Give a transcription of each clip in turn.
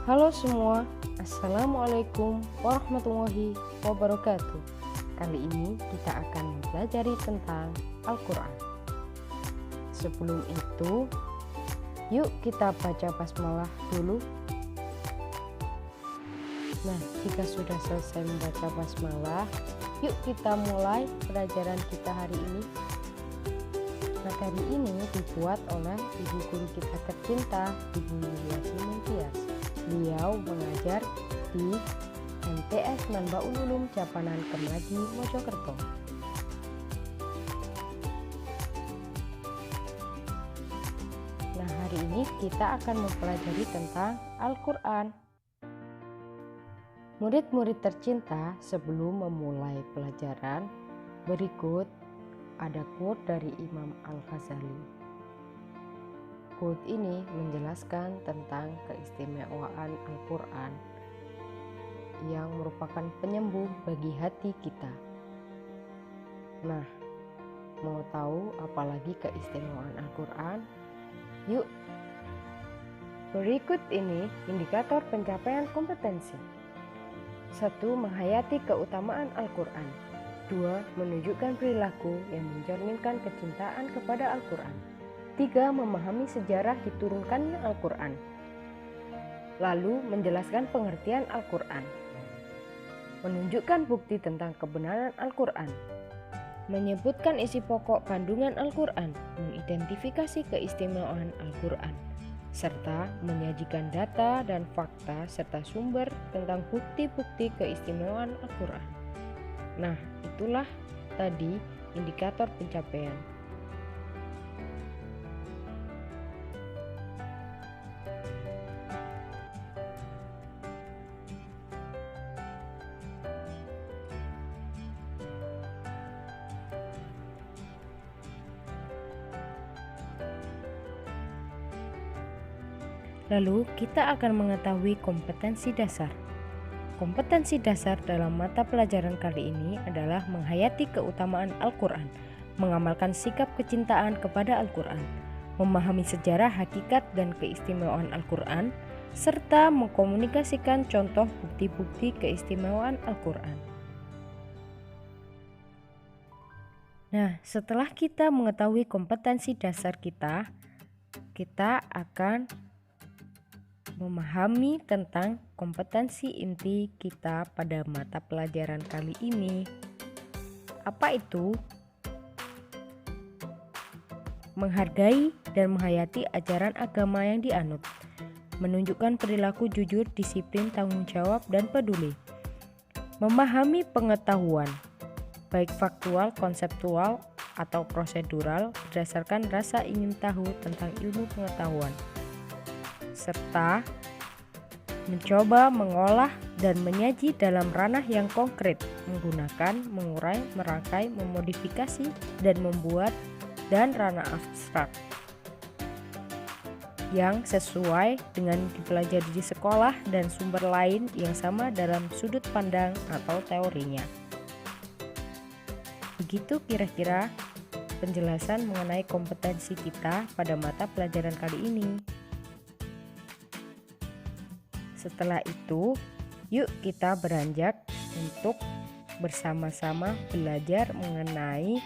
Halo semua, Assalamualaikum warahmatullahi wabarakatuh. Kali ini kita akan mempelajari tentang Al-Quran. Sebelum itu, yuk kita baca basmalah dulu. Nah, jika sudah selesai membaca basmalah, yuk kita mulai pelajaran kita hari ini. Nah, kali ini dibuat oleh ibu guru kita tercinta, Ibu Yuliasi Mungkias. Beliau mengajar di MTS Manbaul Ulum Japanan Kemlagi, Mojokerto. Nah, hari ini kita akan mempelajari tentang Al-Quran. Murid-murid tercinta, sebelum memulai pelajaran, berikut ada quote dari Imam Al-Ghazali. Quote ini menjelaskan tentang keistimewaan Al-Quran yang merupakan penyembuh bagi hati kita. Nah, mau tahu apalagi keistimewaan Al-Quran? Yuk, berikut ini indikator pencapaian kompetensi. 1. Menghayati keutamaan Al-Quran. 2. Menunjukkan perilaku yang mencerminkan kecintaan kepada Al-Quran. 3. Memahami sejarah diturunkannya Al-Quran. Lalu menjelaskan pengertian Al-Quran. Menunjukkan bukti tentang kebenaran Al-Quran. Menyebutkan isi pokok kandungan Al-Quran. Mengidentifikasi keistimewaan Al-Quran. Serta menyajikan data dan fakta serta sumber tentang bukti-bukti keistimewaan Al-Quran. Nah, itulah tadi indikator pencapaian. Lalu kita akan mengetahui kompetensi dasar. Kompetensi dasar dalam mata pelajaran kali ini adalah menghayati keutamaan Al-Quran, mengamalkan sikap kecintaan kepada Al-Quran, memahami sejarah, hakikat, dan keistimewaan Al-Quran, serta mengkomunikasikan contoh bukti-bukti keistimewaan Al-Quran. Nah, setelah kita mengetahui kompetensi dasar kita akan memahami tentang kompetensi inti kita pada mata pelajaran kali ini. Apa itu? Menghargai dan menghayati ajaran agama yang dianut, menunjukkan perilaku jujur, disiplin, tanggung jawab, dan peduli, memahami pengetahuan, baik faktual, konseptual, atau prosedural berdasarkan rasa ingin tahu tentang ilmu pengetahuan, serta mencoba mengolah dan menyaji dalam ranah yang konkret, menggunakan, mengurai, merangkai, memodifikasi, dan membuat, dan ranah abstrak yang sesuai dengan dipelajari di sekolah dan sumber lain yang sama dalam sudut pandang atau teorinya. Begitu kira-kira penjelasan mengenai kompetensi kita pada mata pelajaran kali ini. Setelah itu, yuk kita beranjak untuk bersama-sama belajar mengenai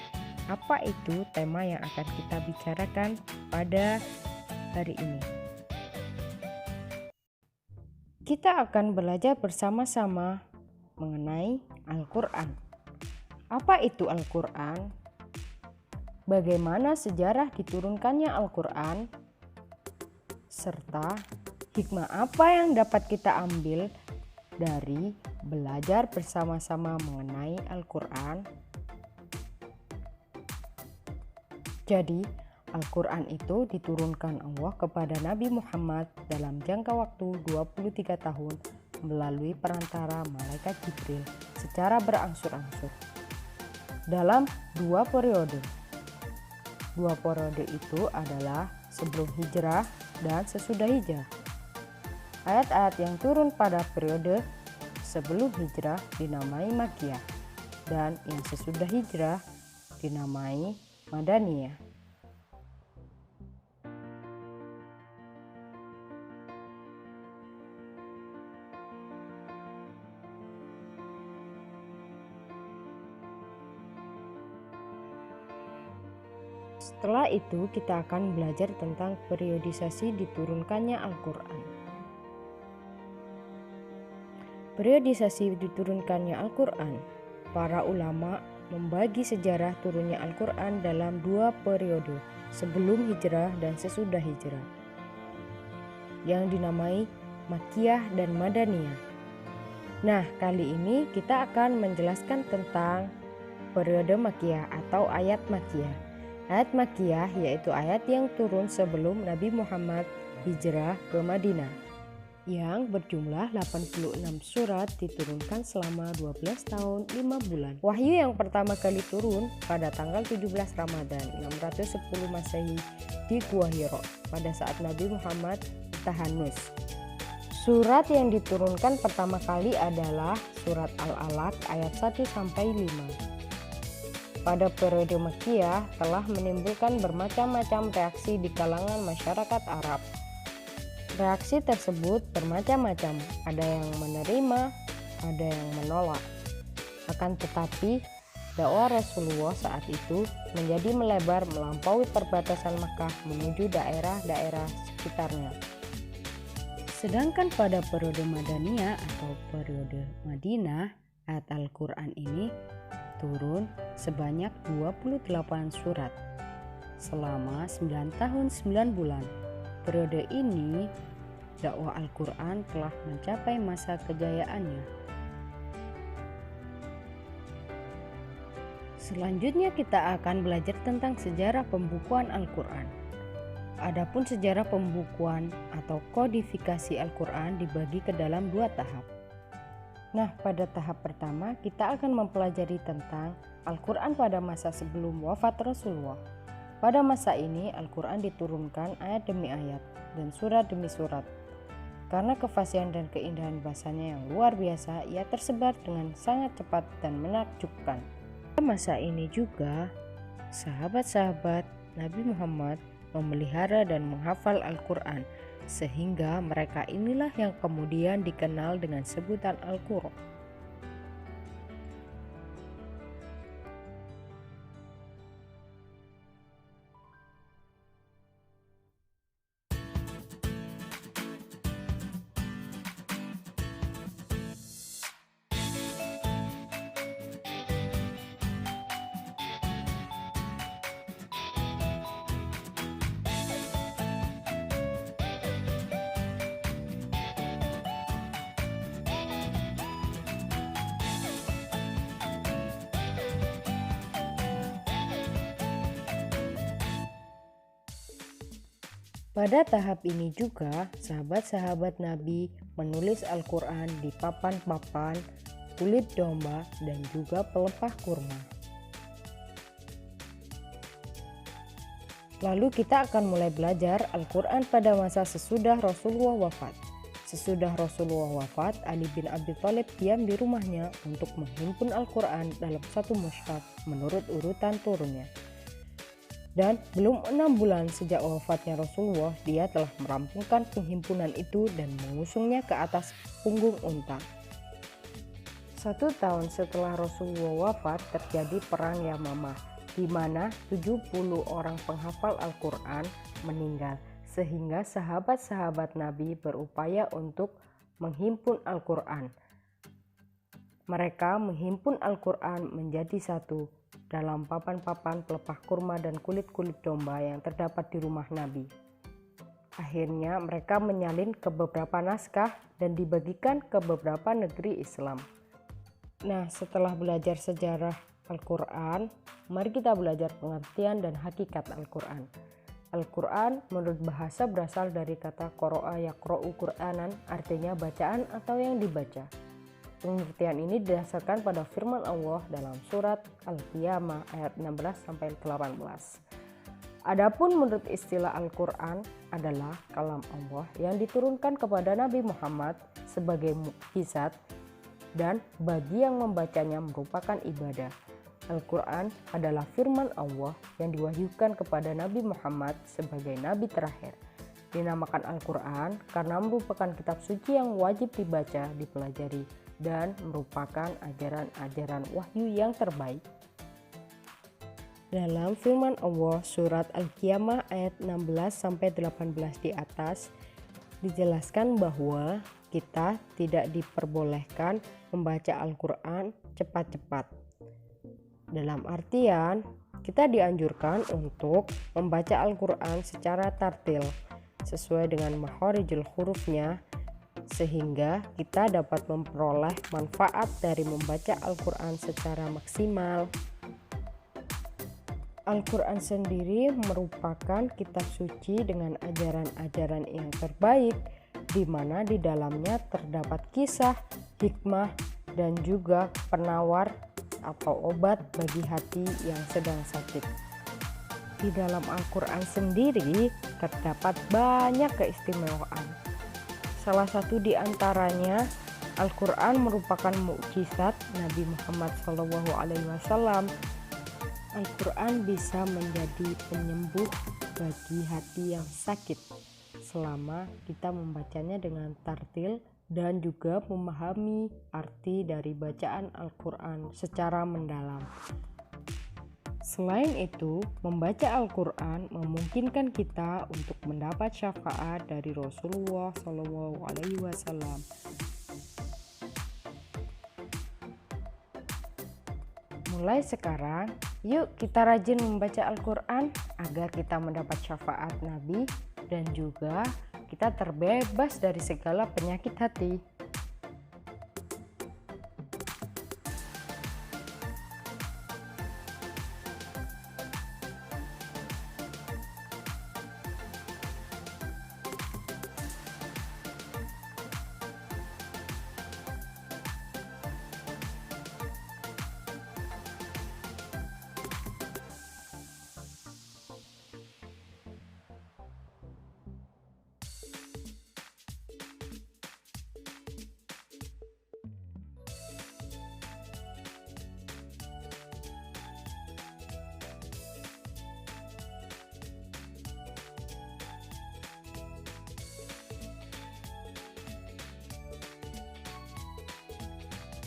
apa itu tema yang akan kita bicarakan pada hari ini. Kita akan belajar bersama-sama mengenai Al-Quran. Apa itu Al-Quran? Bagaimana sejarah diturunkannya Al-Quran? Serta hikmah apa yang dapat kita ambil dari belajar bersama-sama mengenai Al-Quran? Jadi, Al-Quran itu diturunkan Allah kepada Nabi Muhammad dalam jangka waktu 23 tahun melalui perantara malaikat Jibril secara berangsur-angsur dalam 2 periode. 2 periode itu adalah sebelum hijrah dan sesudah hijrah. Ayat-ayat yang turun pada periode sebelum hijrah dinamai Makkiyah dan yang sesudah hijrah dinamai Madaniyah. Setelah itu kita akan belajar tentang periodisasi diturunkannya Al-Quran. Periodisasi diturunkannya Al-Quran. Para ulama membagi sejarah turunnya Al-Quran dalam 2 periode, sebelum hijrah dan sesudah hijrah, yang dinamai Makkiyah dan Madaniyah. Nah, kali ini kita akan menjelaskan tentang periode Makkiyah atau ayat Makkiyah. Ayat Makkiyah yaitu ayat yang turun sebelum Nabi Muhammad hijrah ke Madinah, yang berjumlah 86 surat, diturunkan selama 12 tahun 5 bulan. Wahyu yang pertama kali turun pada tanggal 17 Ramadan 610 Masehi di Gua Hiro pada saat Nabi Muhammad tahanus. Surat yang diturunkan pertama kali adalah surat Al-Alaq ayat 1-5. Pada periode Makkiyah telah menimbulkan bermacam-macam reaksi di kalangan masyarakat Arab. Reaksi tersebut bermacam-macam, ada yang menerima, ada yang menolak. Akan tetapi, dakwah Rasulullah saat itu menjadi melebar melampaui perbatasan Makkah menuju daerah-daerah sekitarnya. Sedangkan pada periode Madaniyah atau periode Madinah, ayat Al-Quran ini turun sebanyak 28 surat selama 9 tahun 9 bulan. Periode ini dakwah Al-Quran telah mencapai masa kejayaannya. Selanjutnya kita akan belajar tentang sejarah pembukuan Al-Quran. Adapun sejarah pembukuan atau kodifikasi Al-Quran dibagi ke dalam 2 tahap. Nah, pada tahap pertama kita akan mempelajari tentang Al-Quran pada masa sebelum wafat Rasulullah. Pada masa ini Al-Quran diturunkan ayat demi ayat dan surat demi surat. Karena kefasihan dan keindahan bahasanya yang luar biasa, ia tersebar dengan sangat cepat dan menakjubkan. Pada masa ini juga sahabat-sahabat Nabi Muhammad memelihara dan menghafal Al-Quran, sehingga mereka inilah yang kemudian dikenal dengan sebutan Al-Qur'an. Pada tahap ini juga, sahabat-sahabat Nabi menulis Al-Quran di papan-papan, kulit domba, dan juga pelepah kurma. Lalu kita akan mulai belajar Al-Quran pada masa sesudah Rasulullah wafat. Sesudah Rasulullah wafat, Ali bin Abi Thalib diam di rumahnya untuk menghimpun Al-Quran dalam satu mushaf menurut urutan turunnya. Dan belum 6 bulan sejak wafatnya Rasulullah, dia telah merampungkan penghimpunan itu dan mengusungnya ke atas punggung unta. 1 tahun setelah Rasulullah wafat terjadi perang Yamamah, di mana 70 orang penghafal Al-Quran meninggal, sehingga sahabat-sahabat Nabi berupaya untuk menghimpun Al-Quran. Mereka menghimpun Al-Quran menjadi satu dalam papan-papan pelepah kurma dan kulit-kulit domba yang terdapat di rumah Nabi. Akhirnya mereka menyalin ke beberapa naskah dan dibagikan ke beberapa negeri Islam. Nah, setelah belajar sejarah Al-Quran, mari kita belajar pengertian dan hakikat Al-Quran. Al-Quran menurut bahasa berasal dari kata qoro'a yaqro'u Qur'anan, artinya bacaan atau yang dibaca. Pengertian ini didasarkan pada firman Allah dalam surat Al-Qiyamah ayat 16-18. Adapun menurut istilah Al-Quran adalah kalam Allah yang diturunkan kepada Nabi Muhammad sebagai mukjizat, dan bagi yang membacanya merupakan ibadah. Al-Quran adalah firman Allah yang diwahyukan kepada Nabi Muhammad sebagai nabi terakhir. Dinamakan Al-Quran karena merupakan kitab suci yang wajib dibaca, dipelajari, dan merupakan ajaran-ajaran wahyu yang terbaik. Dalam firman Allah surat Al-Qiyamah ayat 16-18 di atas dijelaskan bahwa kita tidak diperbolehkan membaca Al-Quran cepat-cepat. Dalam artian, kita dianjurkan untuk membaca Al-Quran secara tartil sesuai dengan makharijul hurufnya, sehingga kita dapat memperoleh manfaat dari membaca Al-Quran secara maksimal. Al-Quran sendiri merupakan kitab suci dengan ajaran-ajaran yang terbaik, di mana di dalamnya terdapat kisah, hikmah, dan juga penawar atau obat bagi hati yang sedang sakit. Di dalam Al-Quran sendiri terdapat banyak keistimewaan. Salah satu di antaranya, Al-Quran merupakan mukjizat Nabi Muhammad SAW. Al-Quran bisa menjadi penyembuh bagi hati yang sakit selama kita membacanya dengan tartil dan juga memahami arti dari bacaan Al-Quran secara mendalam. Selain itu, membaca Al-Quran memungkinkan kita untuk mendapat syafaat dari Rasulullah SAW. Mulai sekarang, yuk kita rajin membaca Al-Quran agar kita mendapat syafaat Nabi dan juga kita terbebas dari segala penyakit hati.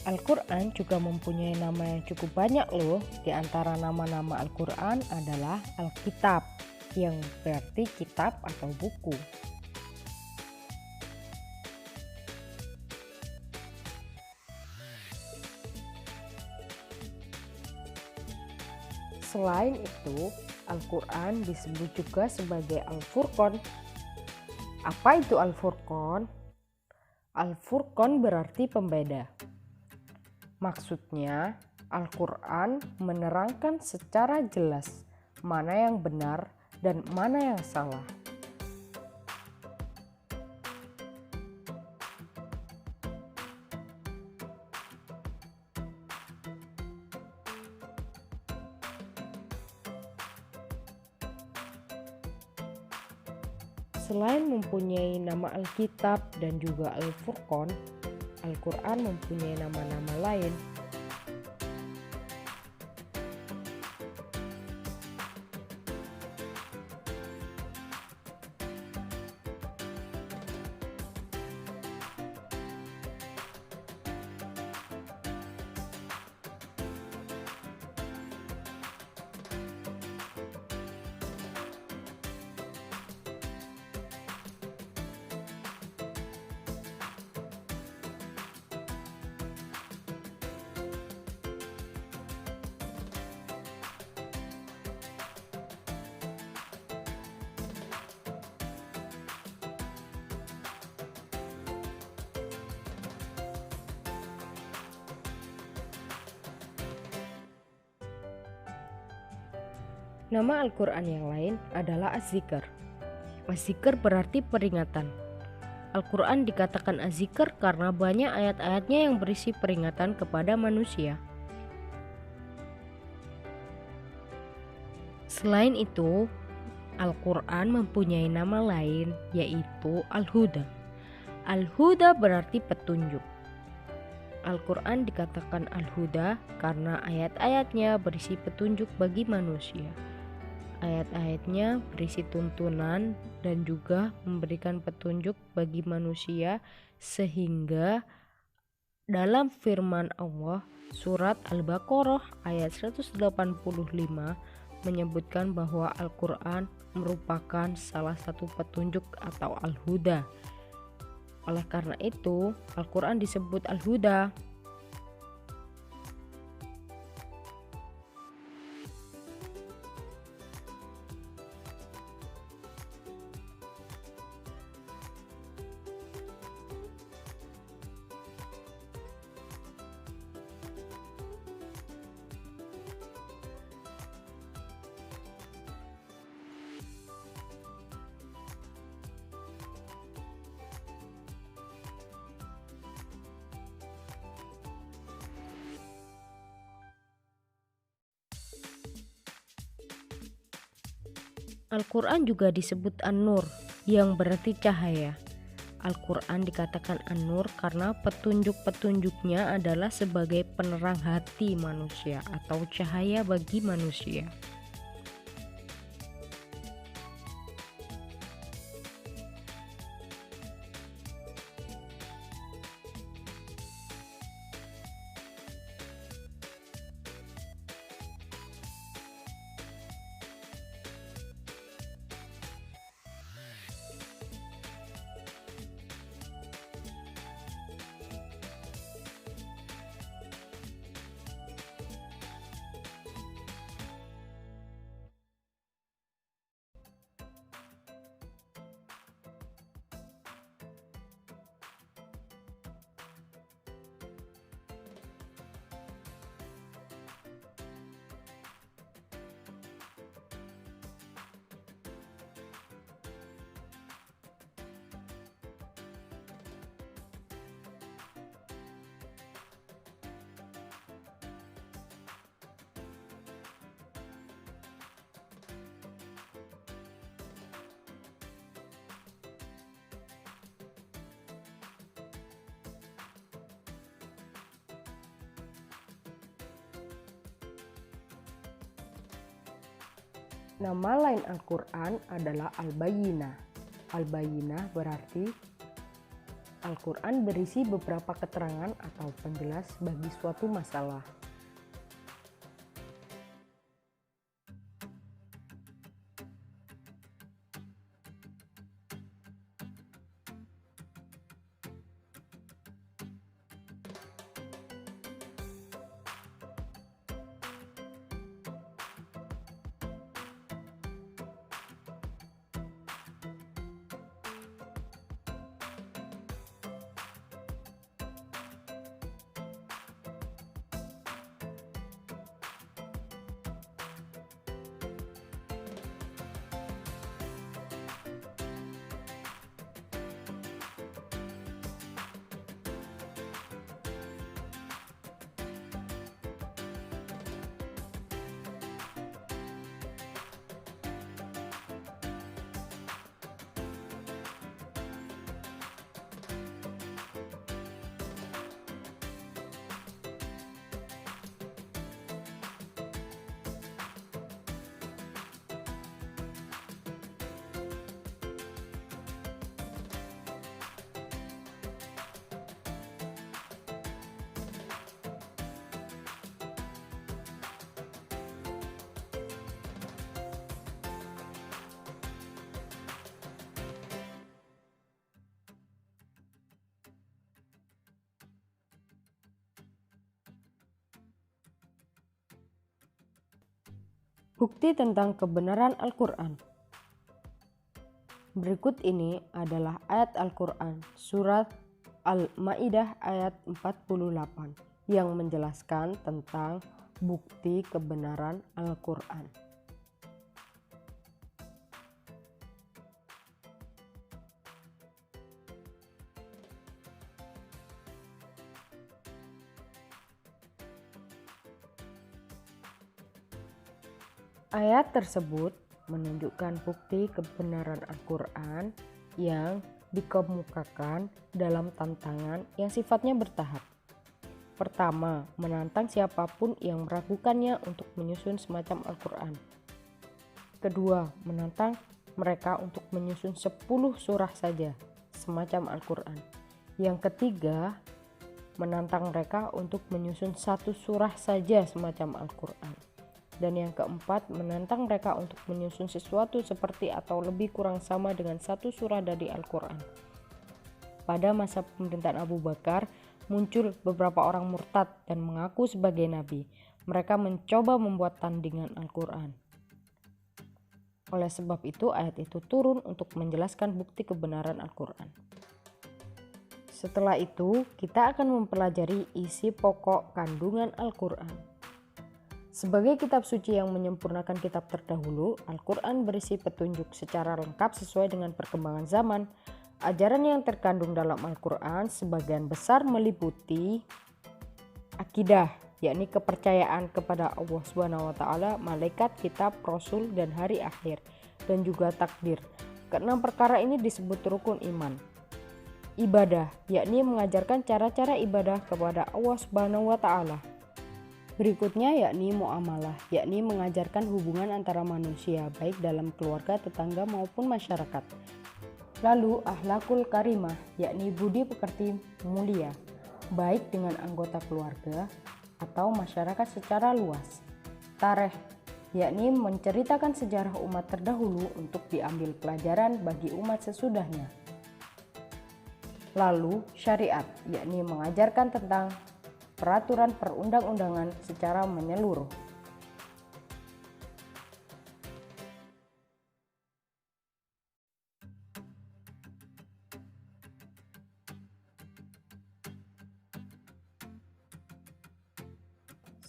Al-Quran juga mempunyai nama yang cukup banyak loh. Di antara nama-nama Al-Quran adalah Al-Kitab, yang berarti kitab atau buku. Selain itu, Al-Quran disebut juga sebagai Al-Furqan. Apa itu Al-Furqan? Al-Furqan berarti pembeda. Maksudnya, Al-Quran menerangkan secara jelas mana yang benar dan mana yang salah. Selain mempunyai nama Alkitab dan juga Al-Furqan, Al-Quran mempunyai nama-nama lain. Nama Al-Quran yang lain adalah Az-Zikr. Az-Zikr berarti peringatan. Al-Quran dikatakan Az-Zikr karena banyak ayat-ayatnya yang berisi peringatan kepada manusia. Selain itu, Al-Quran mempunyai nama lain yaitu Al-Huda. Al-Huda berarti petunjuk. Al-Quran dikatakan Al-Huda karena ayat-ayatnya berisi petunjuk bagi manusia. Ayat-ayatnya berisi tuntunan dan juga memberikan petunjuk bagi manusia, sehingga dalam firman Allah surat Al-Baqarah ayat 185 menyebutkan bahwa Al-Quran merupakan salah satu petunjuk atau Al-Huda. Oleh karena itu, Al-Quran disebut Al-Huda. Al-Quran juga disebut An-Nur, yang berarti cahaya. Al-Quran dikatakan An-Nur karena petunjuk-petunjuknya adalah sebagai penerang hati manusia atau cahaya bagi manusia. Nama lain Al-Quran adalah Al-Bayyinah. Al-Bayyinah berarti Al-Quran berisi beberapa keterangan atau penjelas bagi suatu masalah. Bukti tentang kebenaran Al-Quran. Berikut ini adalah ayat Al-Quran surat Al-Ma'idah ayat 48 yang menjelaskan tentang bukti kebenaran Al-Quran. Ayat tersebut menunjukkan bukti kebenaran Al-Quran yang dikemukakan dalam tantangan yang sifatnya bertahap. Pertama, menantang siapapun yang meragukannya untuk menyusun semacam Al-Quran. Kedua, menantang mereka untuk menyusun 10 surah saja semacam Al-Quran. Yang ketiga, menantang mereka untuk menyusun 1 surah saja semacam Al-Quran. Dan yang keempat, menantang mereka untuk menyusun sesuatu seperti atau lebih kurang sama dengan satu surah dari Al-Quran. Pada masa pemerintahan Abu Bakar, muncul beberapa orang murtad dan mengaku sebagai nabi. Mereka mencoba membuat tandingan Al-Quran. Oleh sebab itu, ayat itu turun untuk menjelaskan bukti kebenaran Al-Quran. Setelah itu, kita akan mempelajari isi pokok kandungan Al-Quran. Sebagai kitab suci yang menyempurnakan kitab terdahulu, Al-Quran berisi petunjuk secara lengkap sesuai dengan perkembangan zaman. Ajaran yang terkandung dalam Al-Quran sebagian besar meliputi akidah, yakni kepercayaan kepada Allah SWT, malaikat, kitab, rasul, dan hari akhir, dan juga takdir. Keenam perkara ini disebut rukun iman. Ibadah, yakni mengajarkan cara-cara ibadah kepada Allah SWT. Berikutnya yakni muamalah, yakni mengajarkan hubungan antara manusia, baik dalam keluarga, tetangga, maupun masyarakat. Lalu akhlakul karimah, yakni budi pekerti mulia, baik dengan anggota keluarga atau masyarakat secara luas. Tarikh, yakni menceritakan sejarah umat terdahulu untuk diambil pelajaran bagi umat sesudahnya. Lalu syariat, yakni mengajarkan tentang peraturan perundang-undangan secara menyeluruh.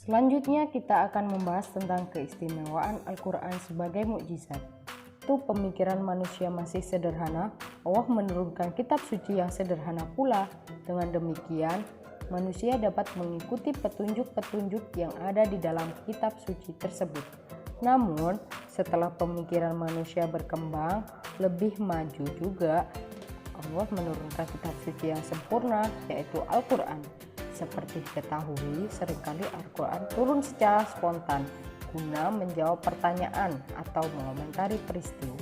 Selanjutnya kita akan membahas tentang keistimewaan Al-Quran sebagai mukjizat. Itu pemikiran manusia masih sederhana, Allah menurunkan kitab suci yang sederhana pula. Dengan demikian, manusia dapat mengikuti petunjuk-petunjuk yang ada di dalam kitab suci tersebut. Namun, setelah pemikiran manusia berkembang, lebih maju juga, Allah menurunkan kitab suci yang sempurna, yaitu Al-Quran. Seperti diketahui, seringkali Al-Quran turun secara spontan guna menjawab pertanyaan atau mengomentari peristiwa.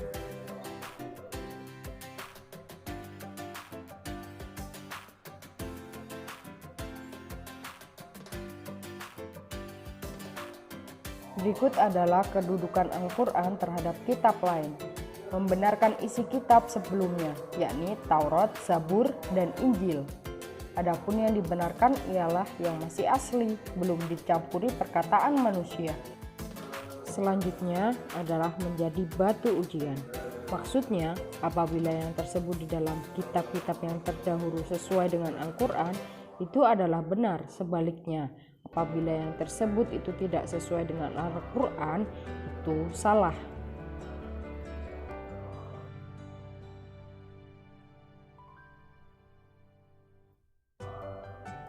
Berikut adalah kedudukan Al-Quran terhadap kitab lain. Membenarkan isi kitab sebelumnya, yakni Taurat, Zabur, dan Injil. Adapun yang dibenarkan ialah yang masih asli, belum dicampuri perkataan manusia. Selanjutnya adalah menjadi batu ujian. Maksudnya, apabila yang tersebut di dalam kitab-kitab yang terdahulu sesuai dengan Al-Quran, itu adalah benar. Sebaliknya, apabila yang tersebut itu tidak sesuai dengan Al-Quran, itu salah.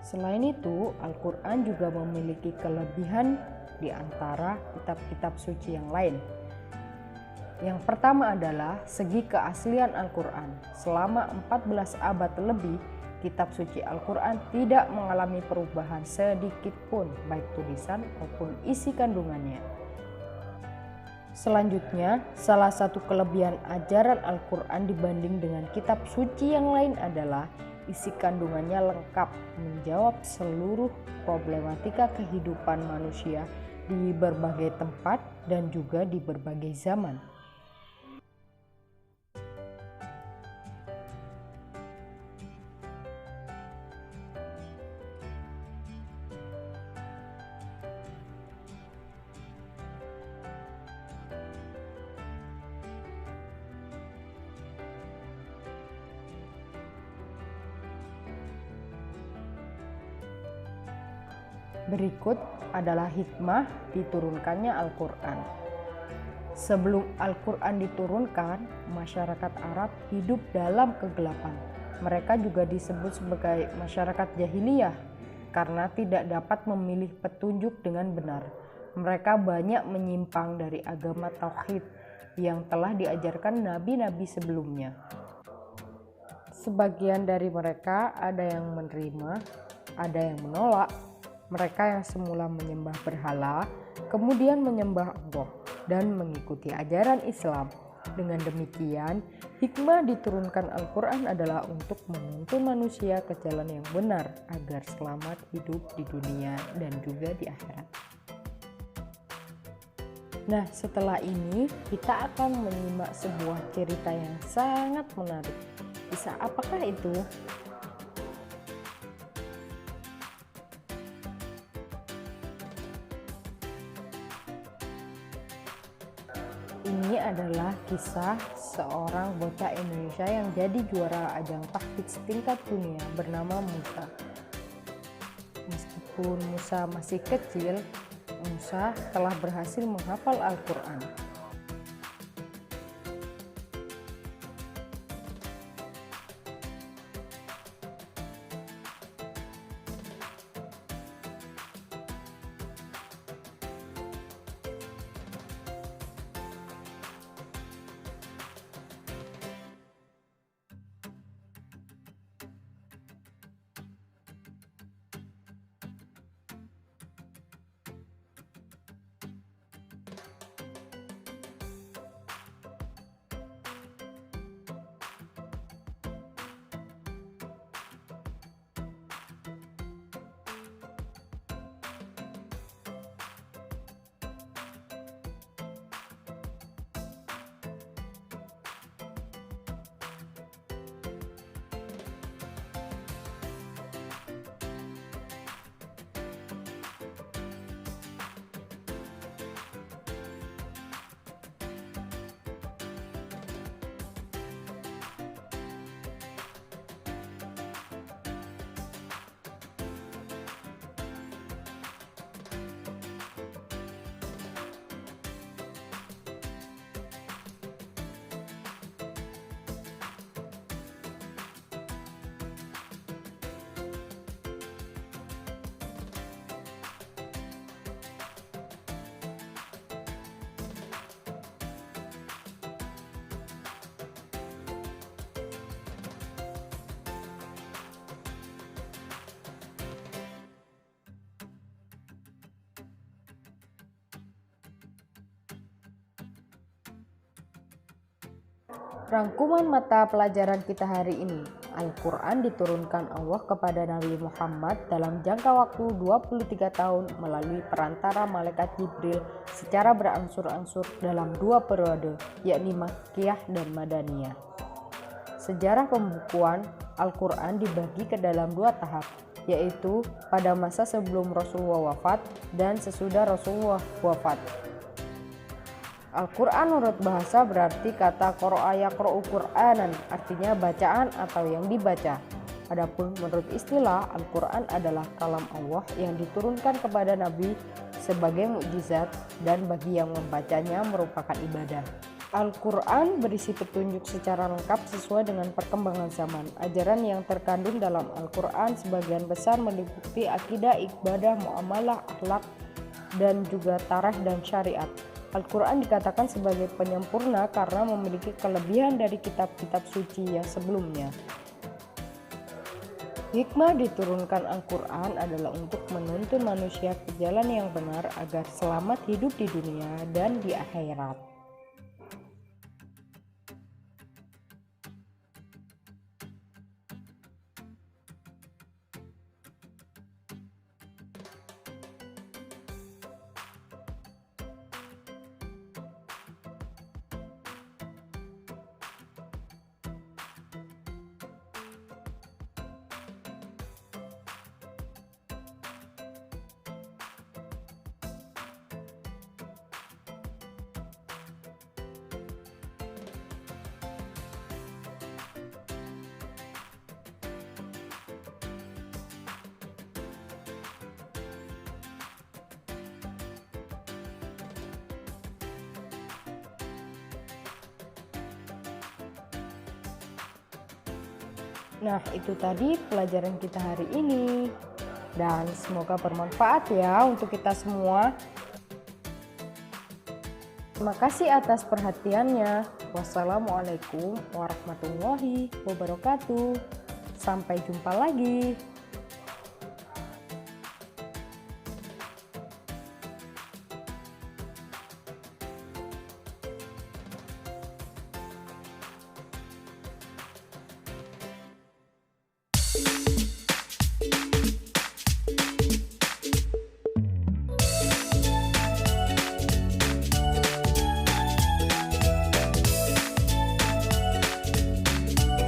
Selain itu, Al-Quran juga memiliki kelebihan di antara kitab-kitab suci yang lain. Yang pertama adalah segi keaslian Al-Quran. Selama 14 abad lebih, kitab suci Al-Quran tidak mengalami perubahan sedikit pun, baik tulisan maupun isi kandungannya. Selanjutnya, salah satu kelebihan ajaran Al-Quran dibanding dengan kitab suci yang lain adalah isi kandungannya lengkap, menjawab seluruh problematika kehidupan manusia di berbagai tempat dan juga di berbagai zaman. Berikut adalah hikmah diturunkannya Al-Quran. Sebelum Al-Quran diturunkan, masyarakat Arab hidup dalam kegelapan. Mereka juga disebut sebagai masyarakat jahiliyah karena tidak dapat memilih petunjuk dengan benar. Mereka banyak menyimpang dari agama tauhid yang telah diajarkan nabi-nabi sebelumnya. Sebagian dari mereka ada yang menerima, ada yang menolak. Mereka yang semula menyembah berhala, kemudian menyembah Allah dan mengikuti ajaran Islam. Dengan demikian, hikmah diturunkan Al-Quran adalah untuk menuntun manusia ke jalan yang benar agar selamat hidup di dunia dan juga di akhirat. Nah, setelah ini kita akan menyimak sebuah cerita yang sangat menarik. Kisah apakah itu? Ini adalah kisah seorang bocah Indonesia yang jadi juara ajang tahfidz tingkat dunia bernama Musa. Meskipun Musa masih kecil, Musa telah berhasil menghafal Al-Quran. Rangkuman mata pelajaran kita hari ini. Al-Quran diturunkan Allah kepada Nabi Muhammad dalam jangka waktu 23 tahun melalui perantara malaikat Jibril secara berangsur-angsur dalam 2 periode, yakni Makkiyah dan Madaniyah. Sejarah pembukuan Al-Quran dibagi ke dalam 2 tahap, yaitu pada masa sebelum Rasulullah wafat dan sesudah Rasulullah wafat. Al-Quran menurut bahasa berarti kata qara'a yaqra'u Qur'anan, artinya bacaan atau yang dibaca. Adapun menurut istilah, Al-Quran adalah kalam Allah yang diturunkan kepada Nabi sebagai mukjizat dan bagi yang membacanya merupakan ibadah. Al-Quran berisi petunjuk secara lengkap sesuai dengan perkembangan zaman. Ajaran yang terkandung dalam Al-Quran sebagian besar meliputi akidah, ibadah, muamalah, akhlak, dan juga tarikh dan syariat. Al-Quran dikatakan sebagai penyempurna karena memiliki kelebihan dari kitab-kitab suci yang sebelumnya. Hikmah diturunkan Al-Quran adalah untuk menuntun manusia ke jalan yang benar agar selamat hidup di dunia dan di akhirat. Nah, itu tadi pelajaran kita hari ini. Dan semoga bermanfaat ya untuk kita semua. Terima kasih atas perhatiannya. Wassalamualaikum warahmatullahi wabarakatuh. Sampai jumpa lagi.